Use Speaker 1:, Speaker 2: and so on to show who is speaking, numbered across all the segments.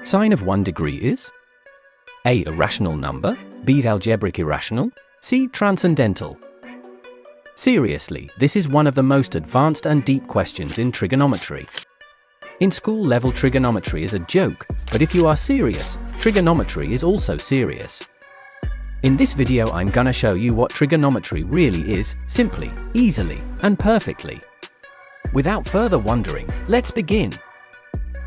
Speaker 1: Sine of 1 degree is A. A rational number, B. Algebraic irrational, C. Transcendental. Seriously, this is one of the most advanced and deep questions in trigonometry. In school-level trigonometry is a joke, but if you are serious, trigonometry is also serious. In this video I'm gonna show you what trigonometry really is, simply, easily, and perfectly. Without further wondering, let's begin.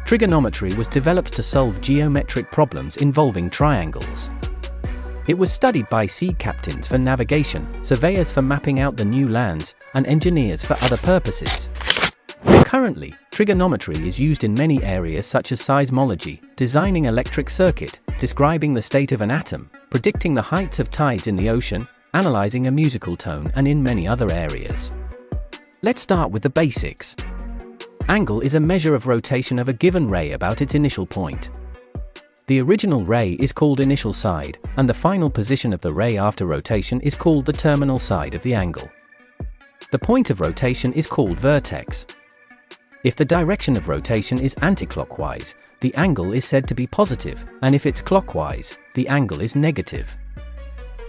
Speaker 1: Trigonometry was developed to solve geometric problems involving triangles. It was studied by sea captains for navigation, surveyors for mapping out the new lands, and engineers for other purposes. Currently, trigonometry is used in many areas such as seismology, designing electric circuit, describing the state of an atom, predicting the heights of tides in the ocean, analyzing a musical tone, and in many other areas. Let's start with the basics. Angle is a measure of rotation of a given ray about its initial point. The original ray is called initial side, and the final position of the ray after rotation is called the terminal side of the angle. The point of rotation is called vertex. If the direction of rotation is anticlockwise, the angle is said to be positive, and if it's clockwise, the angle is negative.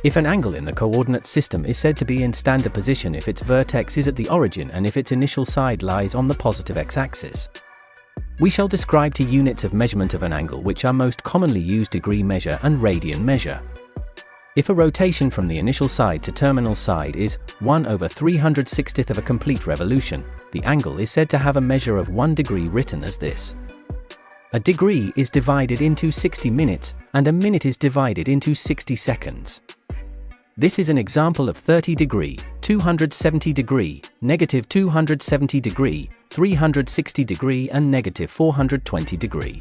Speaker 1: If an angle in the coordinate system is said to be in standard position if its vertex is at the origin and if its initial side lies on the positive x-axis. We shall describe two units of measurement of an angle which are most commonly used: degree measure and radian measure. If a rotation from the initial side to terminal side is 1/360th of a complete revolution, the angle is said to have a measure of 1 degree, written as this. A degree is divided into 60 minutes, and a minute is divided into 60 seconds. This is an example of 30 degree, 270 degree, negative 270 degree, 360 degree, and negative 420 degree.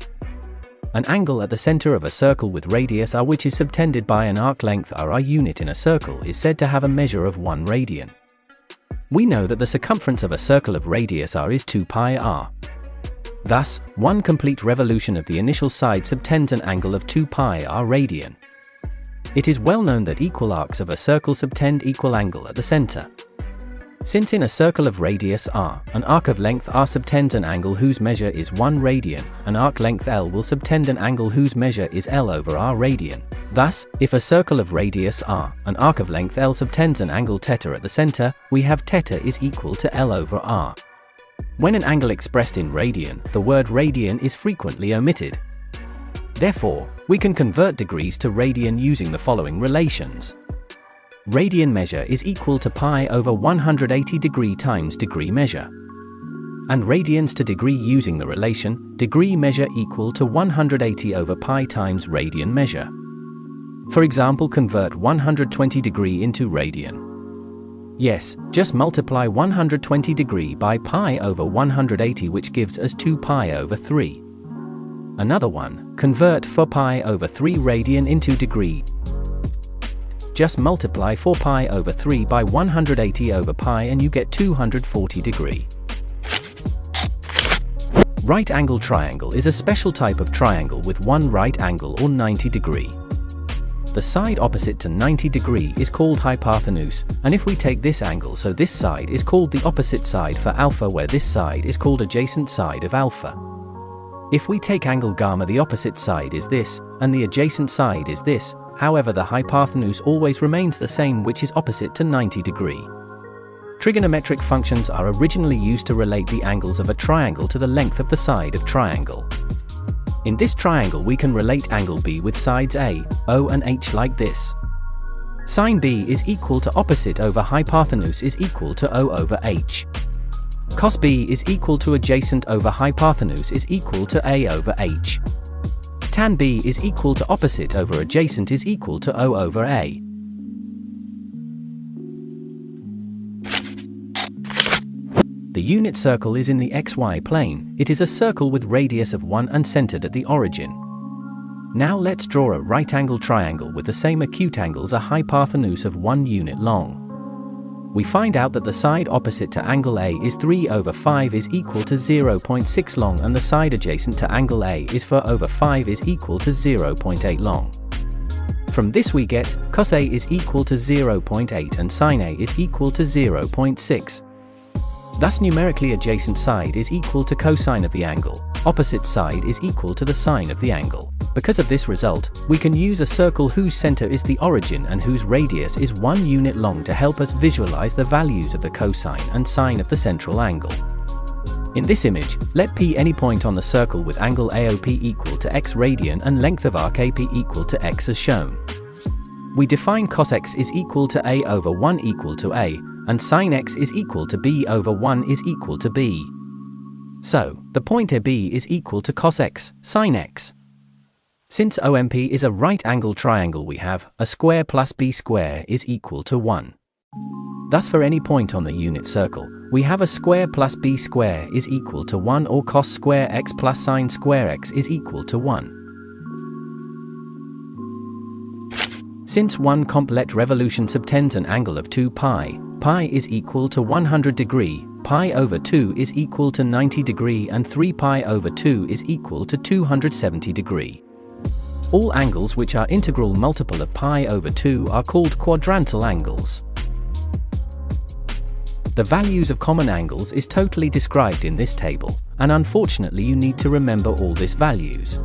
Speaker 1: An angle at the center of a circle with radius r which is subtended by an arc length r. Our unit in a circle is said to have a measure of 1 radian. We know that the circumference of a circle of radius r is 2 pi r. Thus, 1 complete revolution of the initial side subtends an angle of 2 pi r radian. It is well known that equal arcs of a circle subtend equal angle at the center. Since in a circle of radius r, an arc of length r subtends an angle whose measure is 1 radian, an arc length l will subtend an angle whose measure is l over r radian. Thus, if a circle of radius r, an arc of length l subtends an angle θ at the center, we have θ is equal to l over r. When an angle expressed in radian, the word radian is frequently omitted. Therefore, we can convert degrees to radian using the following relations. Radian measure is equal to pi over 180 degree times degree measure. And radians to degree using the relation, degree measure equal to 180 over pi times radian measure. For example, convert 120 degree into radian. Yes, just multiply 120 degree by pi over 180, which gives us 2 pi over 3. Another one, convert 4 pi over 3 radian into degree. Just multiply 4 pi over 3 by 180 over pi and you get 240 degree. Right angle triangle is a special type of triangle with one right angle or 90 degree. The side opposite to 90 degree is called hypotenuse, and if we take this angle, so this side is called the opposite side for alpha, where this side is called adjacent side of alpha. If we take angle gamma, the opposite side is this, and the adjacent side is this. However, the hypotenuse always remains the same, which is opposite to 90 degree. Trigonometric functions are originally used to relate the angles of a triangle to the length of the side of triangle. In this triangle we can relate angle B with sides A, O and H like this. Sine B is equal to opposite over hypotenuse is equal to O over H. Cos B is equal to adjacent over hypotenuse is equal to A over H. Tan B is equal to opposite over adjacent is equal to O over A. The unit circle is in the xy plane. It is a circle with radius of 1 and centered at the origin. Now let's draw a right angle triangle with the same acute angles, a hypotenuse of 1 unit long. We find out that the side opposite to angle A is 3 over 5 is equal to 0.6 long, and the side adjacent to angle A is 4 over 5 is equal to 0.8 long. From this we get cos A is equal to 0.8 and sin A is equal to 0.6. Thus numerically adjacent side is equal to cosine of the angle, opposite side is equal to the sine of the angle. Because of this result, we can use a circle whose center is the origin and whose radius is 1 unit long to help us visualize the values of the cosine and sine of the central angle. In this image, let P any point on the circle with angle AOP equal to x radian and length of arc AP equal to x as shown. We define cos x is equal to a over 1 equal to a, and sin x is equal to b over 1 is equal to b. So, the point AB is equal to cos x, sin x. Since OMP is a right-angled triangle, we have a square plus b square is equal to 1. Thus for any point on the unit circle, we have a square plus b square is equal to 1 or cos²x plus sin²x is equal to 1. Since one complet revolution subtends an angle of 2 pi, pi is equal to 100 degree, pi over 2 is equal to 90 degree and 3 pi over 2 is equal to 270 degree. All angles which are integral multiple of pi over 2 are called quadrantal angles. The values of common angles is totally described in this table, and unfortunately you need to remember all these values.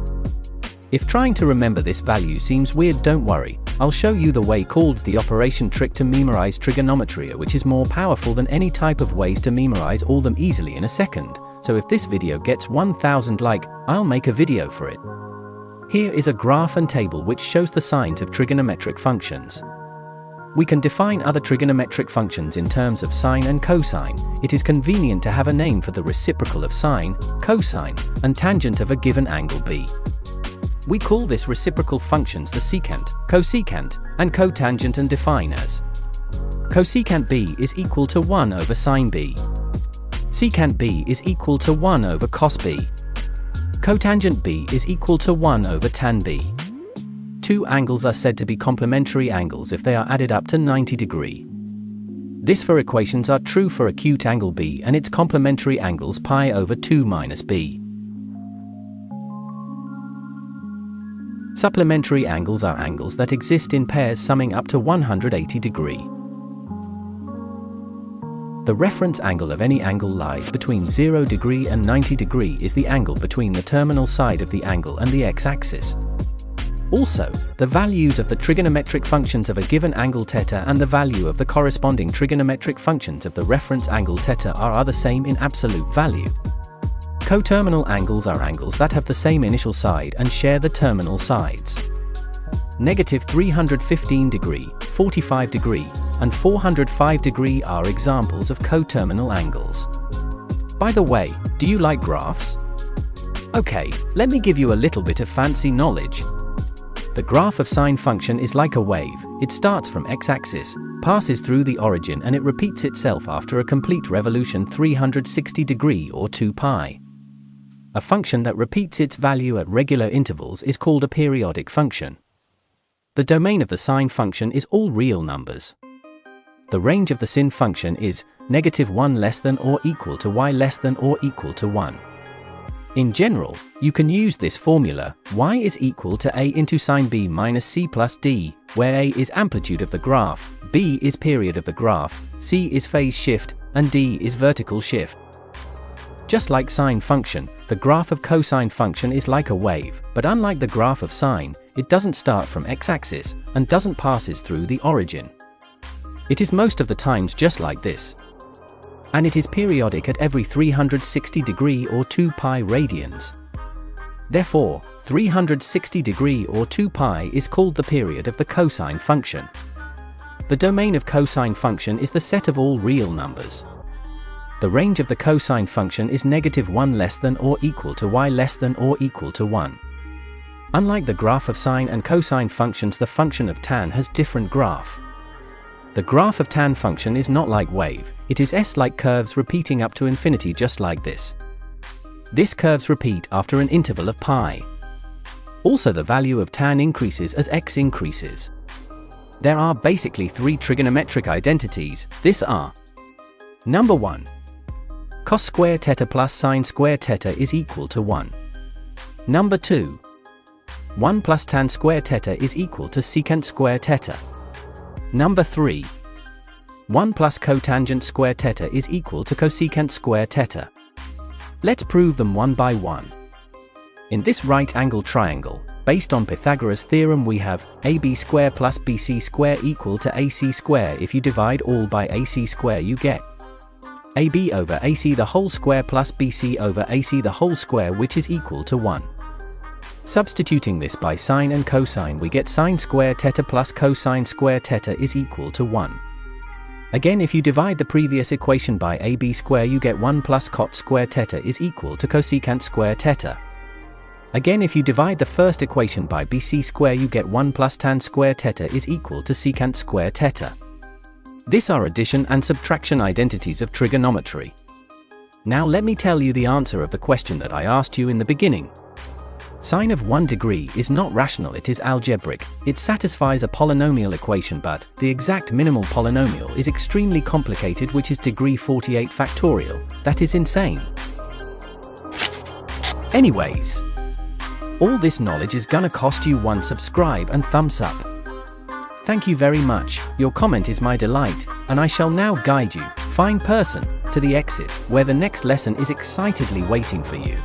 Speaker 1: If trying to remember this value seems weird, don't worry, I'll show you the way called the operation trick to memorize trigonometry, which is more powerful than any type of ways to memorize all them easily in a second. So if this video gets 1000 like, I'll make a video for it. Here is a graph and table which shows the signs of trigonometric functions. We can define other trigonometric functions in terms of sine and cosine. It is convenient to have a name for the reciprocal of sine, cosine, and tangent of a given angle B. We call this reciprocal functions the secant, cosecant, and cotangent and define as cosecant B is equal to 1 over sine B. Secant B is equal to 1 over cos B. Cotangent B is equal to 1 over tan B. Two angles are said to be complementary angles if they are added up to 90 degree. This for equations are true for acute angle B and its complementary angles pi over 2 minus b. Supplementary angles are angles that exist in pairs summing up to 180 degree. The reference angle of any angle lies between 0 degree and 90 degree is the angle between the terminal side of the angle and the x-axis. Also, the values of the trigonometric functions of a given angle θ and the value of the corresponding trigonometric functions of the reference angle θ are the same in absolute value. Coterminal angles are angles that have the same initial side and share the terminal sides. Negative 315 degree, 45 degree, and 405 degree are examples of coterminal angles. By the way, do you like graphs? Okay, let me give you a little bit of fancy knowledge. The graph of sine function is like a wave. It starts from x-axis, passes through the origin, and it repeats itself after a complete revolution 360 degree or 2 pi. A function that repeats its value at regular intervals is called a periodic function. The domain of the sine function is all real numbers. The range of the sin function is -1 less than or equal to y less than or equal to 1. In general, you can use this formula, y is equal to a into sine b minus c plus d, where a is amplitude of the graph, b is period of the graph, c is phase shift, and d is vertical shift. Just like sine function, the graph of cosine function is like a wave, but unlike the graph of sine, it doesn't start from x-axis and doesn't passes through the origin. It is most of the times just like this. And it is periodic at every 360 degree or 2 pi radians. Therefore, 360 degree or 2 pi is called the period of the cosine function. The domain of cosine function is the set of all real numbers. The range of the cosine function is -1 less than or equal to y less than or equal to 1. Unlike the graph of sine and cosine functions, the function of tan has different graph. The graph of tan function is not like wave, it is S-like curves repeating up to infinity just like this. This curves repeat after an interval of pi. Also, the value of tan increases as x increases. There are basically 3 trigonometric identities. These are: number 1. cos² plus sin² is equal to 1. Number 2. 1 plus tan² is equal to secant². Number 3. 1 plus cotangent² is equal to cosecant². Let's prove them one by one. In this right-angled triangle, based on Pythagoras' theorem, we have ab square plus bc square equal to ac square. If you divide all by ac square, you get ab over ac the whole square plus bc over ac the whole square, which is equal to 1. Substituting this by sine and cosine, we get sine square theta plus cosine square theta is equal to 1. Again, if you divide the previous equation by ab square, you get 1 plus cot square theta is equal to cosecant square theta. Again, if you divide the first equation by bc square, you get 1 plus tan square theta is equal to secant square theta. These are addition and subtraction identities of trigonometry. Now let me tell you the answer of the question that I asked you in the beginning. Sine of 1 degree is not rational, it is algebraic. It satisfies a polynomial equation, but the exact minimal polynomial is extremely complicated, which is degree 48 factorial. That is insane. Anyways, all this knowledge is gonna cost you 1 subscribe and thumbs up. Thank you very much, your comment is my delight, and I shall now guide you, fine person, to the exit, where the next lesson is excitedly waiting for you.